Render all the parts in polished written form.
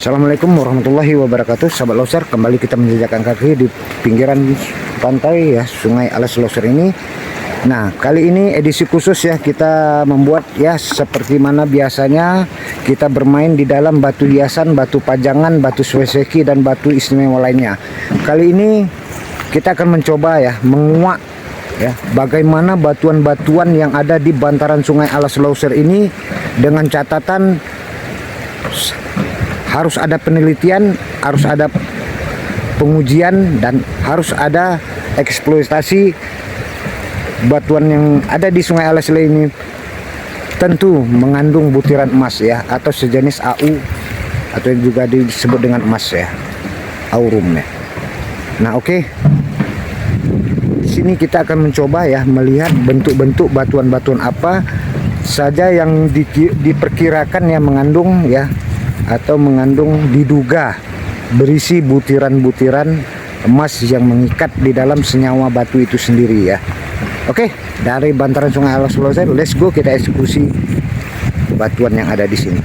Assalamualaikum warahmatullahi wabarakatuh. Sahabat loser, kembali kita menjejakkan kaki di pinggiran pantai ya Sungai Alas Loser ini. Nah, kali ini edisi khusus ya, kita membuat ya seperti mana biasanya kita bermain di dalam batu hiasan, batu pajangan, batu sueseki dan batu istimewa lainnya. Kali ini kita akan mencoba ya menguak ya bagaimana batuan-batuan yang ada di bantaran Sungai Alas Loser ini, dengan catatan harus ada penelitian, harus ada pengujian, dan harus ada eksploitasi batuan yang ada di Sungai Alas ini. Tentu mengandung butiran emas ya, atau sejenis AU, atau juga disebut dengan emas ya, aurum ya. Nah oke. Di sini kita akan mencoba ya melihat bentuk-bentuk batuan-batuan apa saja yang diperkirakan ya mengandung ya, atau mengandung diduga berisi butiran-butiran emas yang mengikat di dalam senyawa batu itu sendiri ya. Oke, dari bantaran Sungai Alas Loser, let's go, kita eksekusi batuan yang ada di sini.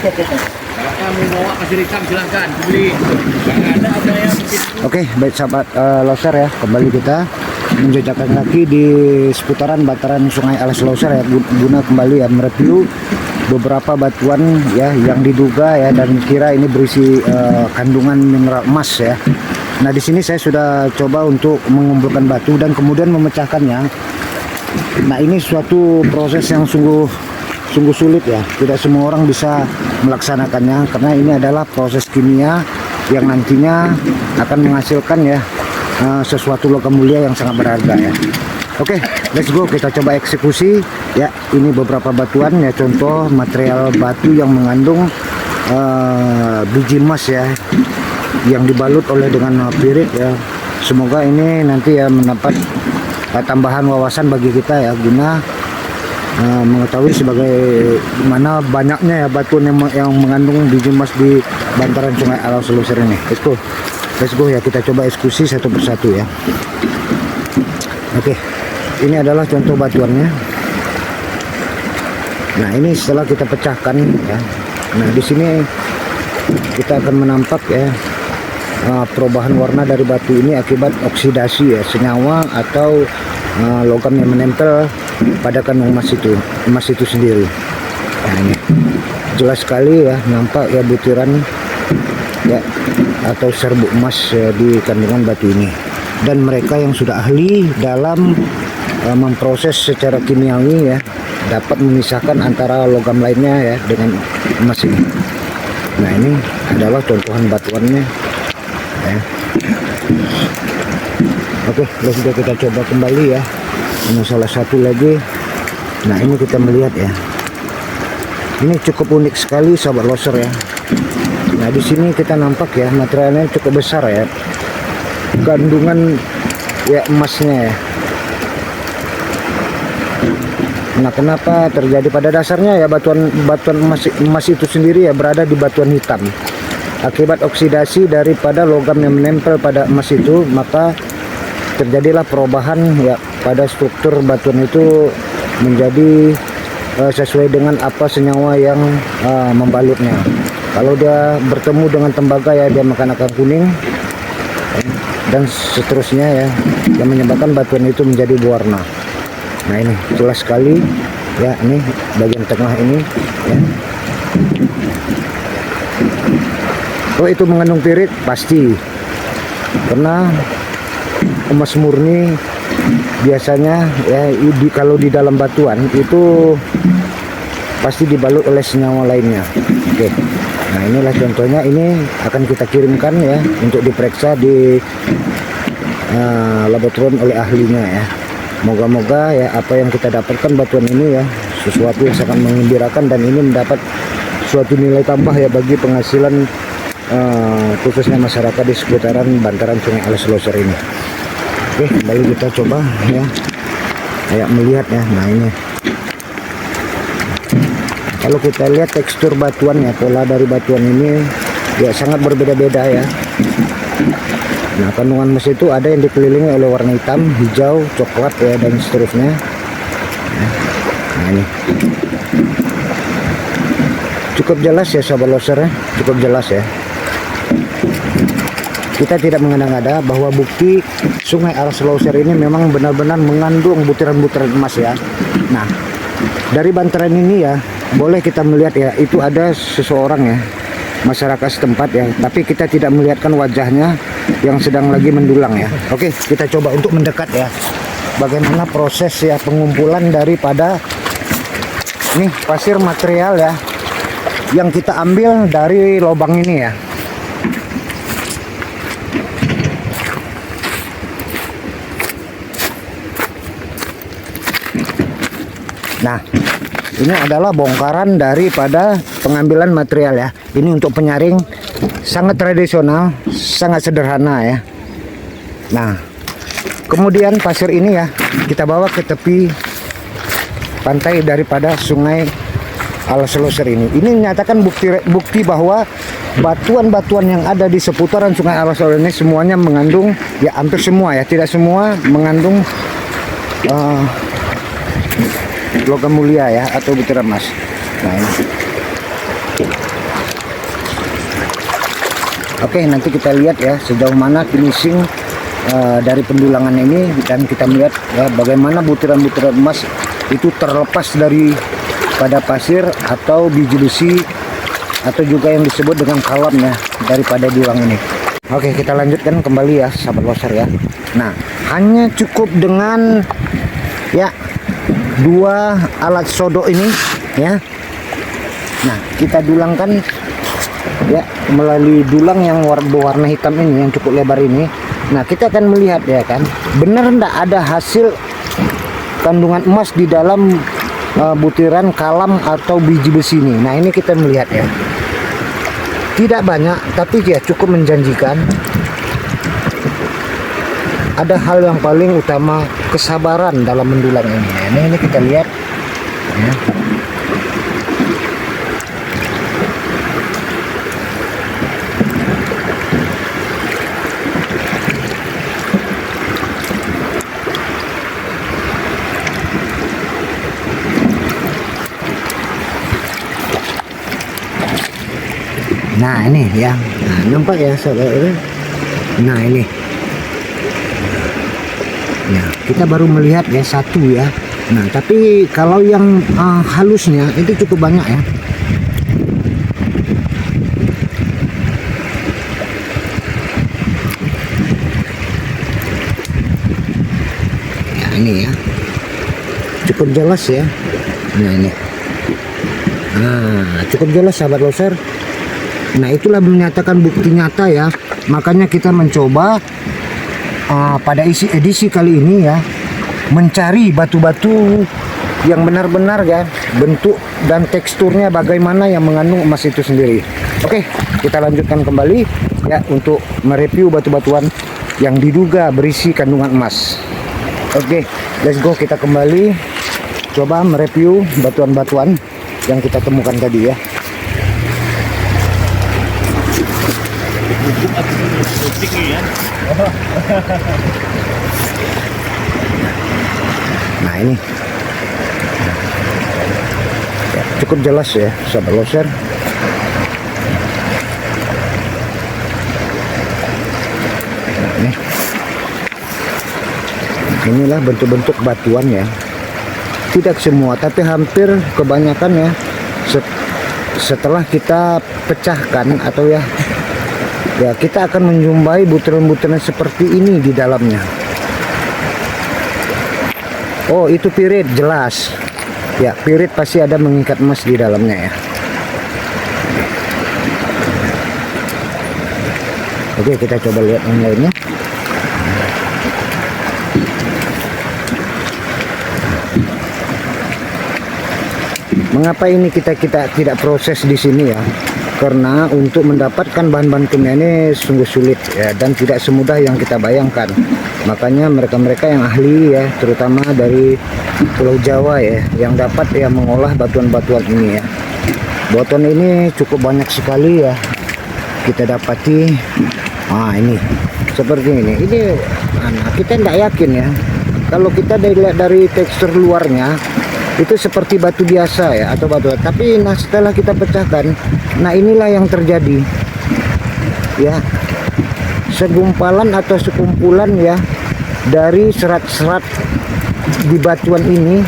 Kalau kamu mau kasih rekam silahkan beli. Ada apa yang Oke, baik sahabat loser ya, kembali kita menjejakkan kaki di seputaran bantaran Sungai Alas Loser ya, guna kembali ya mereview beberapa batuan ya yang diduga ya dan kira ini berisi kandungan mineral emas ya. Nah di sini saya sudah coba untuk mengumpulkan batu dan kemudian memecahkannya. Nah ini suatu proses yang sungguh sulit ya, tidak semua orang bisa melaksanakannya karena ini adalah proses kimia yang nantinya akan menghasilkan ya sesuatu logam mulia yang sangat berharga ya. Oke, let's go, kita coba eksekusi ya. Ini beberapa batuan ya, contoh material batu yang mengandung biji emas ya, yang dibalut oleh dengan pirit ya. Semoga ini nanti ya mendapat tambahan wawasan bagi kita ya, guna mengetahui sebagai mana banyaknya ya batuan yang mengandung biji emas di bantaran Sungai Alas Loser ini. Let's go ya, kita coba eksekusi satu persatu ya. Oke, ini adalah contoh batuannya. Nah ini setelah kita pecahkan ya. Nah di sini kita akan menampak ya perubahan warna dari batu ini akibat oksidasi ya, senyawa atau logam yang menempel pada kandung emas itu sendiri. Nah ini jelas sekali ya, nampak ya butiran ya atau serbuk emas ya, di kandungan batu ini. Dan mereka yang sudah ahli dalam memproses secara kimiawi ya dapat memisahkan antara logam lainnya ya dengan emas ini. Nah ini adalah contohan batuannya ya. Oke, sudah kita coba kembali ya. Ini salah satu lagi. Nah ini kita melihat ya, ini cukup unik sekali sahabat loser ya. Nah di sini kita nampak ya materialnya cukup besar ya, kandungan ya emasnya ya. Nah kenapa terjadi pada dasarnya ya batuan emas itu sendiri ya berada di batuan hitam akibat oksidasi daripada logam yang menempel pada emas itu, maka terjadilah perubahan ya pada struktur batuan itu menjadi sesuai dengan apa senyawa yang membalutnya. Kalau dia bertemu dengan tembaga ya dia makan akar kuning, dan seterusnya ya, yang menyebabkan batuan itu menjadi berwarna. Nah ini jelas sekali ya, ini bagian tengah ini ya. Oh itu mengandung pirit pasti, karena emas murni biasanya ya kalau di dalam batuan itu pasti dibalut oleh senyawa lainnya. Oke, nah inilah contohnya, ini akan kita kirimkan ya untuk diperiksa di laboratorium oleh ahlinya ya. Moga-moga ya apa yang kita dapatkan batuan ini ya sesuatu yang sangat menggembirakan, dan ini mendapat suatu nilai tambah ya bagi penghasilan khususnya masyarakat di seputaran bantaran Sungai Alas Loser ini. Oke, kembali kita coba ya kayak melihat ya. Nah ini kalau kita lihat tekstur batuan ya, pola dari batuan ini ya sangat berbeda-beda ya. Nah kandungan emas itu ada yang dikelilingi oleh warna hitam, hijau, coklat ya, dan seterusnya. Nah ini cukup jelas ya sahabat loser ya, cukup jelas ya. Kita tidak mengada-ngada bahwa bukti Sungai Alas Loser ini memang benar-benar mengandung butiran-butiran emas ya. Nah dari bantaran ini ya boleh kita melihat ya, itu ada seseorang ya, masyarakat setempat ya, tapi kita tidak melihatkan wajahnya yang sedang lagi mendulang ya. Oke, kita coba untuk mendekat ya, bagaimana proses ya pengumpulan daripada nih pasir material ya yang kita ambil dari lubang ini ya. Nah ini adalah bongkaran daripada pengambilan material ya. Ini untuk penyaring, sangat tradisional, sangat sederhana ya. Nah kemudian pasir ini ya kita bawa ke tepi pantai daripada Sungai Alas Loser ini. Ini menyatakan bukti bahwa batuan-batuan yang ada di seputaran Sungai Alas Loser ini semuanya mengandung ya, hampir semua ya, tidak semua mengandung logam mulia ya atau butiran emas. Nah ini. Oke, nanti kita lihat ya sejauh mana finishing dari pendulangan ini, dan kita melihat ya bagaimana butiran-butiran emas itu terlepas dari pada pasir atau biji besi, atau juga yang disebut dengan kalam ya daripada dulang ini. Oke, kita lanjutkan kembali ya sahabat loser ya. Nah hanya cukup dengan ya 2 alat sodok ini ya. Nah kita dulangkan ya melalui dulang yang berwarna hitam ini, yang cukup lebar ini. Nah kita akan melihat ya kan, benar enggak ada hasil kandungan emas di dalam butiran kalam atau biji besi ini. Nah ini kita melihat ya, tidak banyak tapi ya cukup menjanjikan. Ada hal yang paling utama, kesabaran dalam mendulang ini. Nah, ini kita lihat ya. Nah ini ya, nah, nampak ya saudara. Nah ini, nah kita baru melihat ya satu ya. Nah tapi kalau yang halusnya itu cukup banyak ya. Ya ini ya, cukup jelas ya. Nah ini, nah cukup jelas sahabat loser. Nah itulah menyatakan bukti nyata ya. Makanya kita mencoba pada edisi kali ini ya, mencari batu-batu yang benar-benar ya bentuk dan teksturnya bagaimana yang mengandung emas itu sendiri. Oke, kita lanjutkan kembali ya untuk mereview batu-batuan yang diduga berisi kandungan emas. Oke, let's go, kita kembali coba mereview batuan-batuan yang kita temukan tadi ya. Nah ini ya, cukup jelas ya sahabat loser. Inilah bentuk-bentuk batuan ya. Tidak semua, tapi hampir kebanyakan ya. Setelah kita pecahkan atau ya kita akan menjumpai butiran-butiran seperti ini di dalamnya. Oh, itu pirit, jelas. Ya, pirit pasti ada mengikat emas di dalamnya ya. Oke, kita coba lihat yang lainnya. Mengapa ini kita tidak proses di sini ya? Karena untuk mendapatkan bahan-bahan kimia ini sungguh sulit ya, dan tidak semudah yang kita bayangkan. Makanya mereka-mereka yang ahli ya, terutama dari Pulau Jawa ya, yang dapat ya mengolah batuan-batuan ini ya. Batuan ini cukup banyak sekali ya kita dapati. Ini seperti ini. Kita tidak yakin ya. Kalau kita dilihat dari tekstur luarnya, itu seperti batu biasa ya, atau batu. Tapi setelah kita pecahkan, inilah yang terjadi ya, segumpalan atau sekumpulan ya dari serat-serat di batuan ini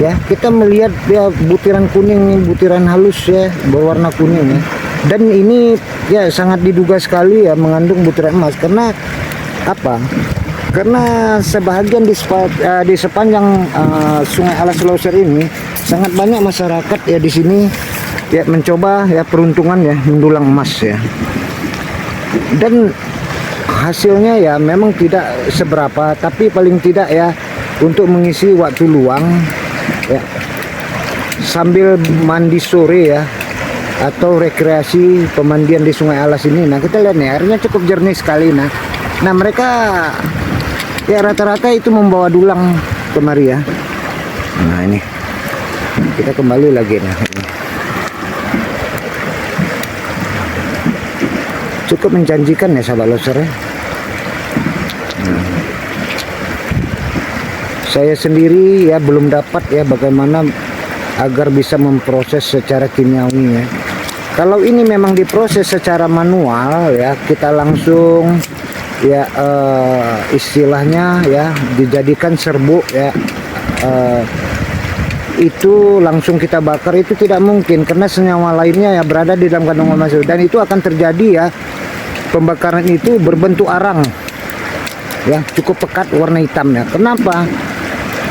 ya. Kita melihat ya butiran kuning, butiran halus ya, berwarna kuning ya. Dan ini ya sangat diduga sekali ya mengandung butiran emas. Karena apa? Karena sebahagian di sepanjang Sungai Alas Loser ini sangat banyak masyarakat ya di sini ya mencoba ya peruntungan ya mendulang emas ya. Dan hasilnya ya memang tidak seberapa, tapi paling tidak ya untuk mengisi waktu luang ya sambil mandi sore ya, atau rekreasi pemandian di Sungai Alas ini. Kita lihat nih, airnya cukup jernih sekali. Nah mereka ya rata-rata itu membawa dulang kemari ya. Ini kita kembali lagi ini. Cukup menjanjikan ya sahabat loser ya. Saya sendiri ya belum dapat ya bagaimana agar bisa memproses secara kimiawi ya. Kalau ini memang diproses secara manual ya, kita langsung ya istilahnya ya dijadikan serbuk ya, itu langsung kita bakar, itu tidak mungkin karena senyawa lainnya ya berada di dalam kandungan emas, dan itu akan terjadi ya, pembakaran itu berbentuk arang ya, cukup pekat warna hitam ya. Kenapa?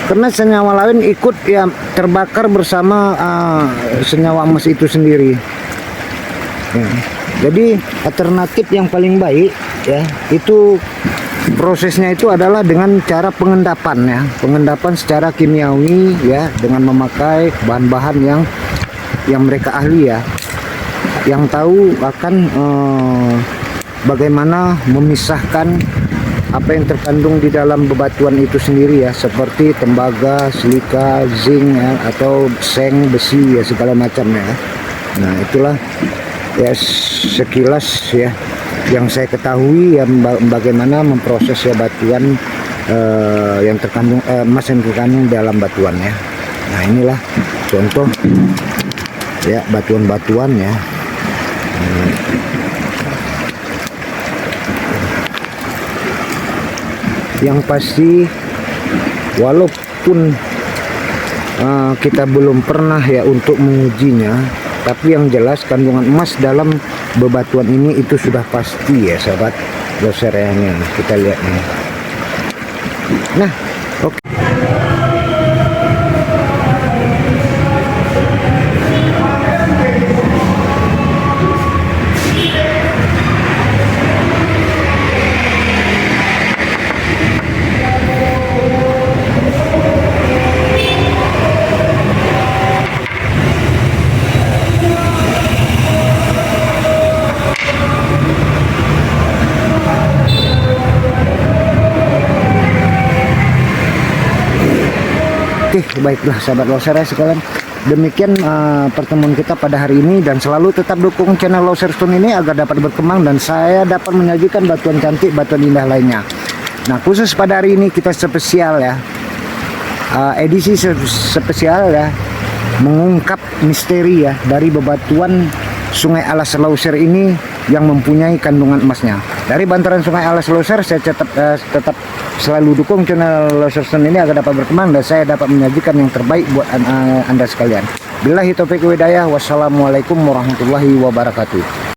Karena senyawa lain ikut ya terbakar bersama senyawa emas itu sendiri ya. Jadi alternatif yang paling baik ya, itu prosesnya itu adalah dengan cara pengendapan ya, pengendapan secara kimiawi ya, dengan memakai bahan-bahan yang mereka ahli ya, yang tahu akan bagaimana memisahkan apa yang terkandung di dalam bebatuan itu sendiri ya, seperti tembaga, silika, zinc ya, atau seng, besi ya, segala macam ya. Nah itulah ya sekilas ya yang saya ketahui ya bagaimana memproses ya batuan yang terkandung emas yang terkandung dalam batuan ya. Nah inilah contoh ya batuan-batuan ya. Yang pasti walaupun kita belum pernah ya untuk mengujinya, tapi yang jelas kandungan emas dalam bebatuan ini itu sudah pasti ya sahabat loser ya. Kita lihat nih. Nah oke. Oke, baiklah sahabat loser ya sekalian. Demikian pertemuan kita pada hari ini, dan selalu tetap dukung channel Loser Stone ini agar dapat berkembang dan saya dapat menyajikan batuan cantik, batuan indah lainnya. Nah, khusus pada hari ini kita spesial ya, edisi spesial ya, mengungkap misteri ya dari bebatuan Sungai Alas Loser ini yang mempunyai kandungan emasnya. Dari bantaran Sungai Alas Loser, saya tetap selalu dukung channel Loser Stone ini agar dapat berkembang dan saya dapat menyajikan yang terbaik buat Anda sekalian. Billahi taufiq wal hidayah. Wassalamualaikum warahmatullahi wabarakatuh.